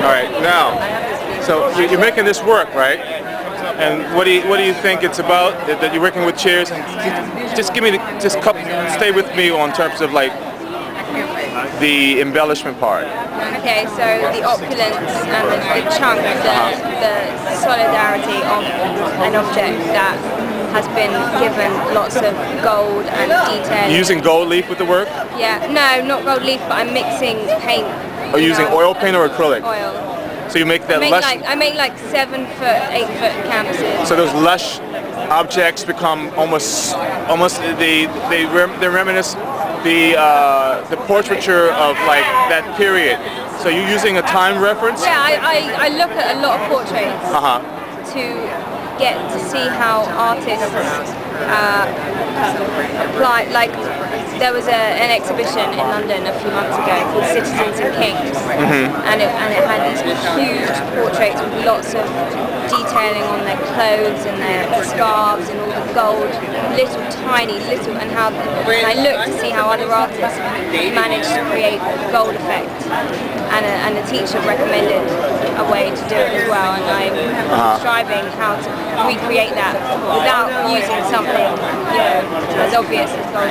All right, now, so you're making this work, right? And what do you think it's about? That you're working with chairs? And just give me stay with me on terms of like the embellishment part. Okay, so the opulence and the chunk, the solidarity of an object that has been given lots of gold and detail. Using gold leaf with the work? Yeah, no, not gold leaf, but I'm mixing paint. Are you using oil paint or acrylic? Oil. So you make that I make like 7 foot, 8 foot canvases. So those lush objects become almost they reminisce the portraiture of like that period. So you're using a time reference? Yeah, I look at a lot of portraits to get to see how artists apply. Like there was an exhibition in London a few months ago called Citizens and Kings, and it had these huge portraits with lots of detailing on their clothes and their scarves and all the gold, and how I looked to see how other artists managed to create the gold effect, and a teacher recommended a way to do it as well, and I'm striving how to recreate that without using something as obvious as gold.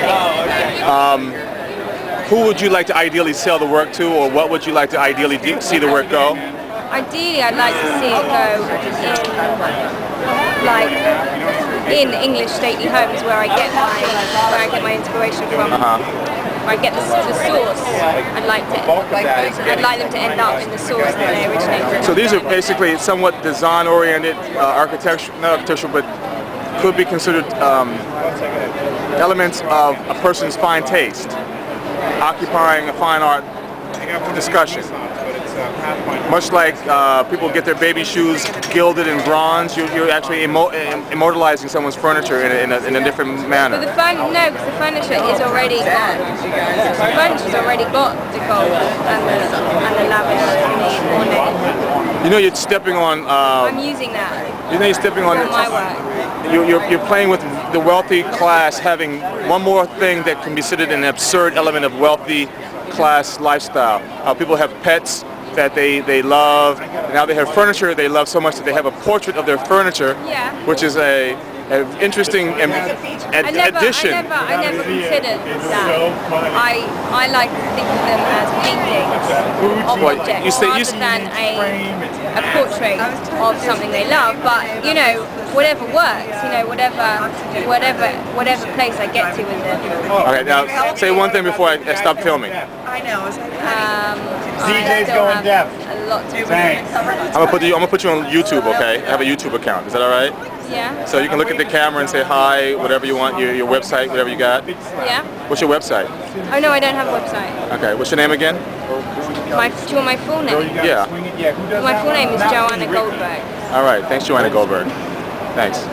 Who would you like to ideally sell the work to, or what would you like to ideally see the work go? Ideally, I'd like to see it go in English stately homes where I get my inspiration from. Where I get the source. I'd like them to end up in the source that they originate from. So these are basically somewhat design-oriented, not architectural, but could be considered elements of a person's fine taste, occupying a fine art discussion. Much like people get their baby shoes gilded in bronze, you're actually immortalizing someone's furniture in a different manner. But because the furniture is already gone. The furniture's already got the gold and the lavish ornate. You know you're stepping on. I'm using that. You know you're stepping on my work. You're playing with the wealthy class having one more thing that can be considered an absurd element of wealthy class lifestyle. People have pets that they love. Now they have furniture they love so much that they have a portrait of their furniture, which is an interesting addition. I never considered that. I like to think of them as paintings of objects rather than a portrait of something they love. But whatever works. Whatever place I get to with it. Okay, now say one thing before I stop filming. I know. DJ's going deaf. A lot to I'm gonna put you on YouTube, okay? I have a YouTube account. Is that all right? Yeah. So you can look at the camera and say hi, whatever you want, your website, whatever you got. Yeah. What's your website? Oh no, I don't have a website. Okay. What's your name again? Do you want my full name? Yeah. My full name is Joanna Goldberg. All right. Thanks, Joanna Goldberg. Thanks.